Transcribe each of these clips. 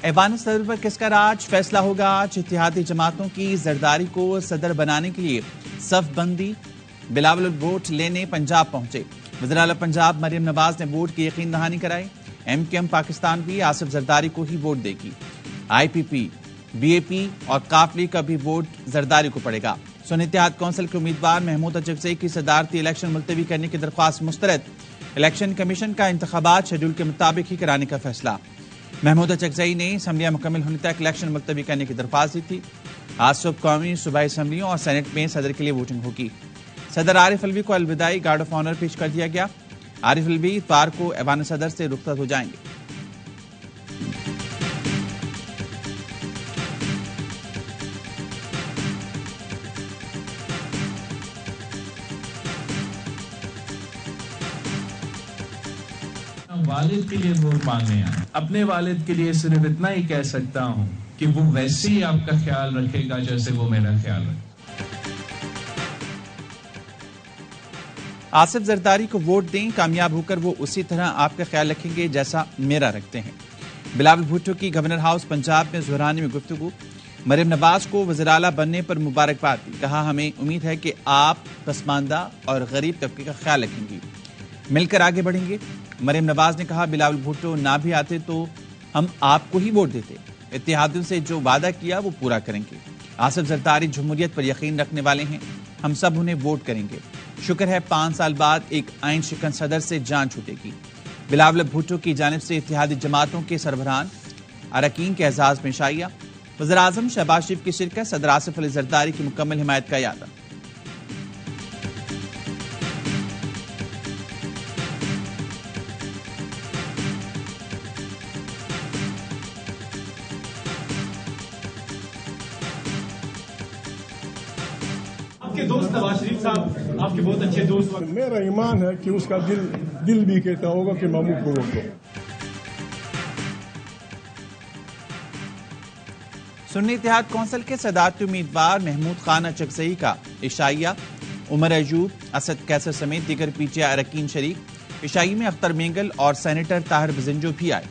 ऐवान सदर पर किसका राज, फैसला होगा आज। इत्तेहादी जमातों की जरदारी को सदर बनाने के लिए सफ बंदी, बिलावल वोट लेने पंजाब पहुंचे। वज़ीर आला पंजाब मरियम नवाज ने वोट की यकीन दहानी कराई। MKM पाकिस्तान भी आसिफ जरदारी को ही वोट देगी। IPP, BAP और काफ लीग का भी वोट जरदारी को पड़ेगा। सुन्नी इत्तेहाद कौंसिल के उम्मीदवार महमूद अचकज़ई की सदारती इलेक्शन मुलतवी करने की दरख्वास्त मुस्तरद। इलेक्शन कमीशन का इंतखाबात शेड्यूल के मुताबिक ही कराने का फैसला। महमूद अचकज़ई ने असम्बलियां मुकम्मल होने तक इलेक्शन मुलतवी करने की दरख्वास्त दी थी। आज सुबह कौमी सूबाई असम्बलियों और सेनेट में सदर के लिए वोटिंग होगी। सदर आरिफ अलवी को अलविदाई गार्ड ऑफ ऑनर पेश कर दिया गया। आरिफ अलवी इतवार को ऐवान सदर से रुखसत हो जाएंगे। वालिद के लिए वोट मांगने आए। अपने वालिद के लिए सिर्फ इतना ही कह सकता हूं कि वो वैसे ही आपका ख्याल रखेगा जैसे वो मेरा ख्याल रखे। आसिफ जरदारी को वोट दें, कामयाब होकर वो उसी तरह आपका ख्याल रखेंगे जैसा मेरा रखते हैं। बिलावल भुट्टो की गवर्नर हाउस पंजाब में ज़ुहरानी में गुफ्तगू। मरियम नवाज को वज़ीर आला बनने पर मुबारकबाद दी। कहा, हमें उम्मीद है कि आप पसमानदा और गरीब तबके का ख्याल रखेंगी, मिलकर आगे बढ़ेंगे। मरियम नवाज ने कहा, बिलावल भुट्टो ना भी आते तो हम आपको ही वोट देते। इत्तेहादियों से जो वादा किया वो पूरा करेंगे। आसिफ जरदारी जमहूरियत पर यकीन रखने वाले हैं, हम सब उन्हें वोट करेंगे। शुक्र है 5 साल बाद एक आइन शिकन सदर से जान छूटेगी। बिलावल भुट्टो की जानिब से इत्तेहादी जमातों के सरबराहान अरकान के एजाज में शाइया। वज़ीर आज़म शहबाज शरीफ की शिरकत, सदर आसिफ अली जरदारी की मुकम्मल हिमायत का यादा। आपके दोस्त नवाज शरीफ साहब आपके बहुत अच्छे दोस्त। मेरा ईमान है कि उसका दिल भी कहता होगा कि महमूद को वोट दो। सुन्नी इत्तेहाद कौंसिल के सदारती उम्मीदवार महमूद खान अचकज़ई का इशाइया, उमर अयूब, असद कैसर समेत दीगर PTI अरकान शरीक। इशाई में अख्तर मेंगल और सेनेटर ताहिर बजिंजो भी आए।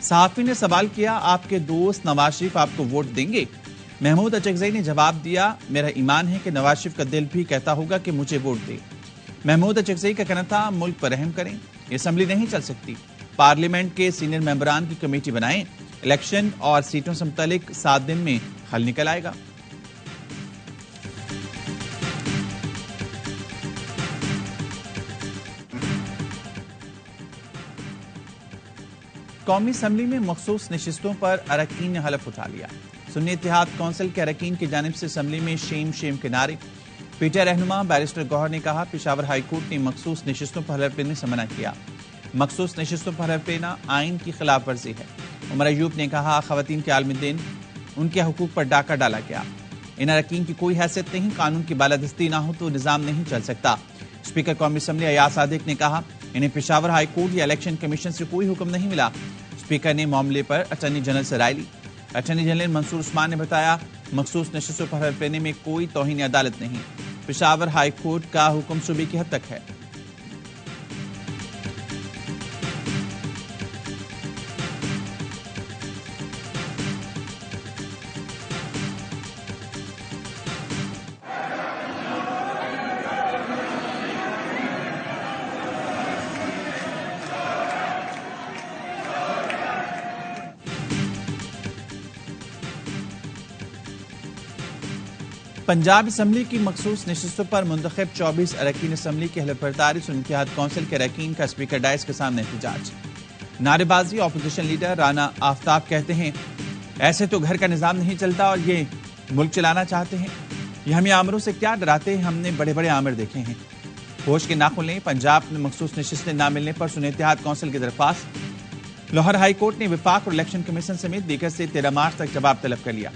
सहाफ़ी ने सवाल किया, आपके दोस्त नवाज शरीफ आपको वोट देंगे? महमूद अचकज़ई ने जवाब दिया, मेरा ईमान है कि नवाज शरीफ का दिल भी कहता होगा कि मुझे वोट दे। महमूद अचकज़ई का कहना था, मुल्क पर रहम करें, ये असम्बली नहीं चल सकती। पार्लियामेंट के सीनियर मेंबरान की कमेटी बनाएं, इलेक्शन और सीटों से मुतालिक 7 दिन में हल निकल आएगा। कौमी असम्बली में मखसूस नशिस्तों पर अरकान ने हलफ उठा लिया। सुन्नी इत्तेहाद कौंसिल के अरकान की जानिब से असम्बली में शेम के नारे। PTI रहनुमा बैरिस्टर गौहर ने कहा, पेशावर हाई कोर्ट ने मखसूस नशिस्तों पर हलफ लेने से मना किया। मखसूस नशिस्तों पर हलफ लेना आइन की खिलाफ वर्जी है। उमर अयूब ने कहा, खवातीन के आलमी दिन उनके हुकूक पर डाका डाला गया। इन अरकान की कोई हैसियत नहीं, कानून की बालादस्ती ना हो तो निज़ाम नहीं चल सकता। स्पीकर कौमी असम्बली अयाज सादिक ने कहा, इन्हें पेशावर हाई कोर्ट या इलेक्शन कमीशन से कोई हुक्म नहीं मिला। स्पीकर ने मामले पर अटॉर्नी जनरल से राय ली। अटॉर्नी जनरल मंसूर उस्मान ने बताया, मखसूस नशिस्तों पर हलफ लेने में कोई तौहीन अदालत नहीं। पेशावर हाई कोर्ट का हुक्म सूबे की हद तक है। पंजाब असम्बली की मखसूस नशिस्तों पर मुंतखब 24 अरकान असम्बली की हलफबरदारी सुन्नी इत्तेहाद कौंसिल के अरकान का स्पीकर डायस के सामने एहतजाज। नारेबाजी। ऑपोजिशन लीडर राना आफ्ताब कहते हैं, ऐसे तो घर का निज़ाम नहीं चलता और ये मुल्क चलाना चाहते हैं। ये हमें आमरों से क्या डराते हैं, हमने बड़े बड़े आमिर देखे हैं। होश के नाखुन लें। पंजाब में मखसूस नशिस्तें ना मिलने पर सुन्नी इत्तेहाद कौंसिल की दरख्वास्त। लाहौर हाई कोर्ट ने विफाक और इलेक्शन कमीशन समेत दीगर से 13 मार्च तक जवाब तलब कर लिया।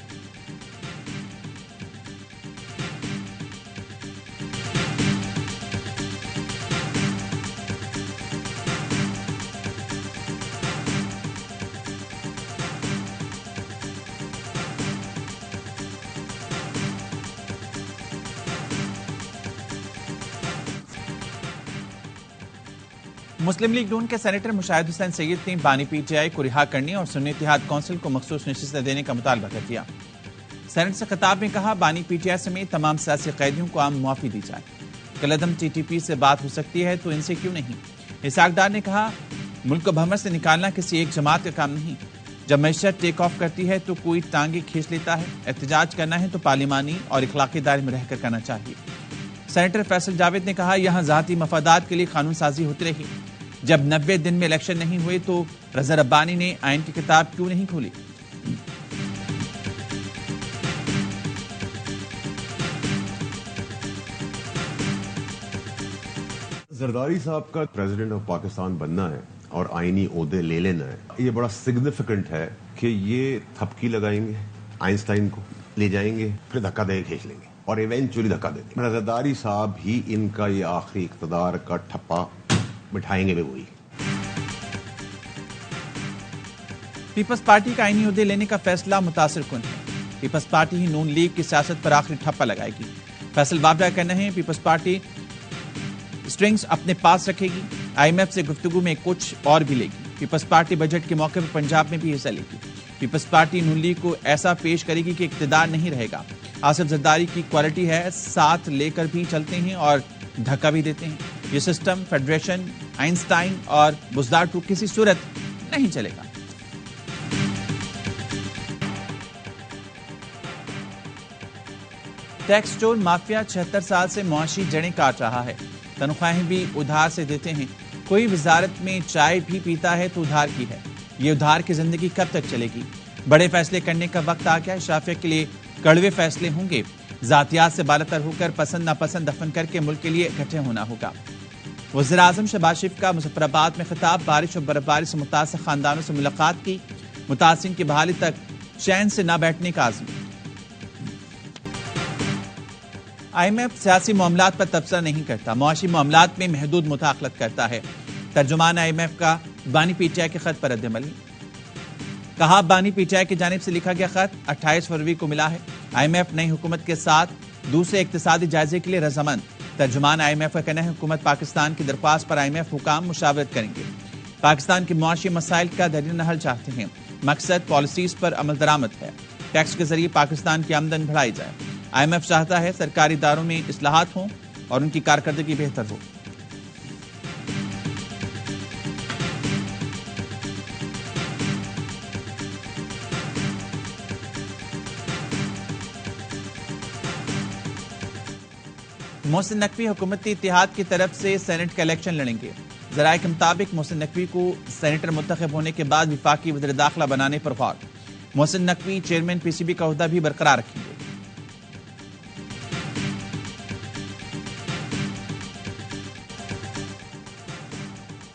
मुस्लिम लीग नून के सेनेटर मुशाहिद हुसैन सैयद ने बानी पीटीआई को रिहा करने और सुन्नी इत्तेहाद कौंसिल को मखसूस नशिस्तें देने का मुतालबा कर दिया। सेनेट से खिताब में कहा, बानी पीटीआई समेत तमाम सियासी कैदियों को आम मुआफी दी जाए। कलअदम टीटीपी से बात हो सकती है तो इनसे क्यों नहीं। इसहाक डार ने कहा, मुल्क को भमर से निकालना किसी एक जमात का काम नहीं। जब मैशत टेक ऑफ करती है तो कोई टांगे खींच लेता है। एहतजाज करना है तो पार्लिमानी और इखलाकी दायरे में रहकर करना चाहिए। सेनेटर फैसल जावेद ने कहा, यहां जाती मफादात के लिए कानून साजी होती रही। जब 90 दिन में इलेक्शन नहीं हुए तो रजा रब्बानी ने आइन की किताब क्यों नहीं खोली। जरदारी साहब का प्रेसिडेंट ऑफ पाकिस्तान बनना है और आईनी ओहदे ले लेना है, ये बड़ा सिग्निफिकेंट है कि ये थपकी लगाएंगे, आइंस्टाइन को ले जाएंगे, फिर धक्का दे खींच लेंगे और इवेंचुअली धक्का देंगे। जरदारी साहब ही इनका ये आखिरी इख्तिदार का ठप्पा बिठाएंगे भी वही। पीपल्स पार्टी का आईनी ओहदे लेने का फैसला मुतासिर कुन है। पीपल्स पार्टी ही नून लीग की सियासत पर आखिरी ठप्पा लगाएगी। फैसल बाबरा का कहना है, पीपल्स पार्टी स्ट्रिंग्स अपने पास रखेगी, आईएमएफ से गुफ्तगू में कुछ और भी लेगी। पीपल्स पार्टी बजट के मौके पर पंजाब में भी हिस्सा लेगी। पीपल्स पार्टी नून लीग को ऐसा पेश करेगी कि इक्तदार नहीं रहेगा। आसिफ जरदारी की क्वालिटी है, साथ लेकर भी चलते हैं और धक्का भी देते हैं। ये सिस्टम फेडरेशन, आइंस्टाइन और बुजदार टू किसी सूरत नहीं चलेगा। टैक्स चोर माफिया 76 साल से मुआशी जड़ें काट रहा है। तनख्वाहें भी उधार से देते हैं। कोई वजारत में चाय भी पीता है तो उधार की है। ये उधार की जिंदगी कब तक चलेगी। बड़े फैसले करने का वक्त आ गया। शाफिया के लिए कड़वे फैसले होंगे। जातियात से बालातर होकर पसंद नापसंद दफन करके मुल्क के लिए इकट्ठे होना होगा। वज़ीर आज़म शहबाज शरीफ का मुजफ्फराबाद में खिताब। बारिश और बर्फबारी से मुतासिर खानदानों से मुलाकात की। मुतासिन की बहाली तक चैन से न बैठने का आज़म। आईएमएफ सियासी मामलात पर तबसरा नहीं करता, मुआशी मामलात में महदूद मुदाखलत करता है। तर्जुमान आईएमएफ का बानी पीटीआई के खत पर रद्द-ए-अमल। कहा, बानी पीटीआई की जानिब से लिखा गया खत 28 फरवरी को मिला है। आईएमएफ नई हुकूमत के साथ दूसरे इक्तिसादी जायजे के लिए रजामंद। तर्जुमान आईएमएफ का कहना है, हुकूमत पाकिस्तान की दरख्वास्त पर आईएमएफ हुकाम मुशावरत करेंगे। पाकिस्तान के मुआशी मसाइल का दरीन हल चाहते हैं। मकसद पॉलिसीज पर अमल दरामद है। टैक्स के जरिए पाकिस्तान की आमदन बढ़ाई जाए। आईएमएफ चाहता है सरकारी इदारों में इस्लाहात हों और उनकी कारकर्दगी बेहतर हो। मोहसिन नकवी हुकूमती इत्तेहाद की तरफ से सेनेट का इलेक्शन लड़ेंगे। जराये के मुताबिक मोहसिन नकवी को सेनेटर मुंतखब होने के बाद विफाकी वज़ीर दाखिला बनाने पर गौर। मोहसिन नकवी चेयरमैन पीसीबी का ओहदा भी बरकरार रखेंगे।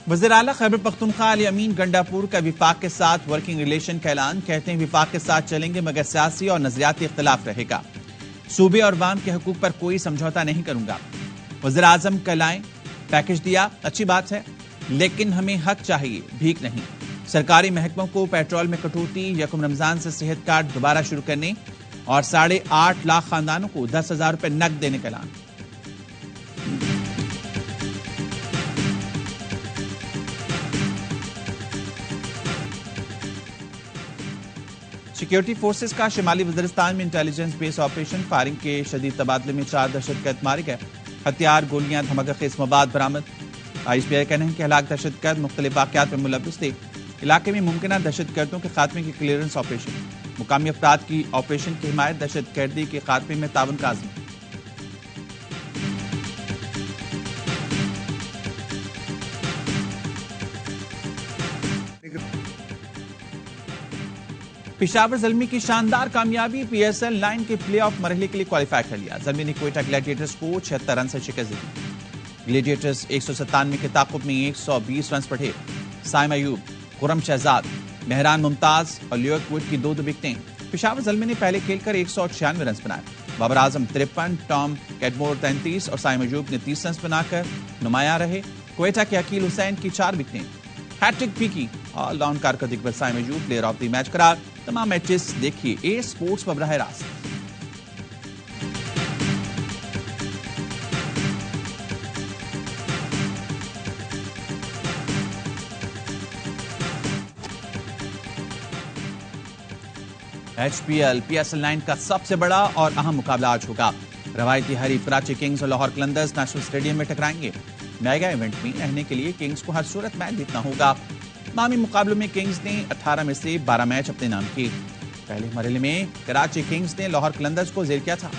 वज़ीर आला खैबर पख्तूनख्वा अली अमीन गंडापुर का विफाक के साथ वर्किंग रिलेशन का ऐलान। कहते हैं, विफाक के साथ चलेंगे मगर सियासी और नजरियाती इख्तिलाफ रहेगा। सूबे और वाम के हकूक पर कोई समझौता नहीं करूंगा। वज़ीर आज़म कल आए, पैकेज दिया, अच्छी बात है, लेकिन हमें हक चाहिए, भीख नहीं। सरकारी महकमों को पेट्रोल में कटौती, यकम रमजान से सेहत कार्ड दोबारा शुरू करने और 8.5 लाख खानदानों को 10,000 रुपए नकद देने का ऐलान। सिक्योरिटी फोर्सेस का शिमाली वज़ीरिस्तान में इंटेलिजेंस बेस ऑपरेशन। फायरिंग के शदीद तबादले में 4 दहशतगर्द मारे गए। हथियार, गोलियां, धमाकेखेज मवाद बरामद। आईएसपीआई कहना है कि हलाक दहशतगर्द मुख्तलिफ वाक़यात में मुलव्विस थे। इलाके में मुमकिन दहशतगर्दों के खात्मे की क्लियरेंस ऑपरेशन। मुकामी अफराद की ऑपरेशन की हिमायत, दहशतगर्दी के खात्मे में ताउन का आज़म। पेशावर ज़ल्मी की शानदार कामयाबी। पीएसएल 9 के प्लेऑफ मरहले के लिए क्वालिफाई कर लिया। ज़ल्मी ने क्वेटा ग्लैडिएटर्स को 76 रन से शिकस्त दी। ग्लैडिएटर्स 197 के ताक़ुब में 120 रन बढ़े। साइम अयूब, खुरम शहजाद, मेहरान मुमताज और लियोक वुड की 2 विकेटें। पेशावर ज़ल्मी ने पहले खेलकर 196 रन बनाए। बाबर आजम 53, टॉम कैडमोर 33 और साइम अयूब ने 30 रन बनाकर नुमाया रहे। क्वेटा के अकील हुसैन की 4 विकेटें। हैट्रिक भी की। ऑलराउंड कारकर्दगी पर Saim Ayub player of the match करार। तमाम मैचेस देखिए ए स्पोर्ट्स पर बराह रास्त। HPL PSL 9 का सबसे बड़ा और अहम मुकाबला आज होगा। रवायती हरीफ कराची किंग्स और लाहौर कलंदर्स नेशनल स्टेडियम में टकराएंगे। मेगा इवेंट में रहने के लिए किंग्स को हर सूरत मैच जीतना होगा। मामी मुकाबलों में किंग्स ने 18 में से 12 मैच अपने नाम किए। पहले मरहले में कराची किंग्स ने लाहौर कलंदर्स को जेर किया था।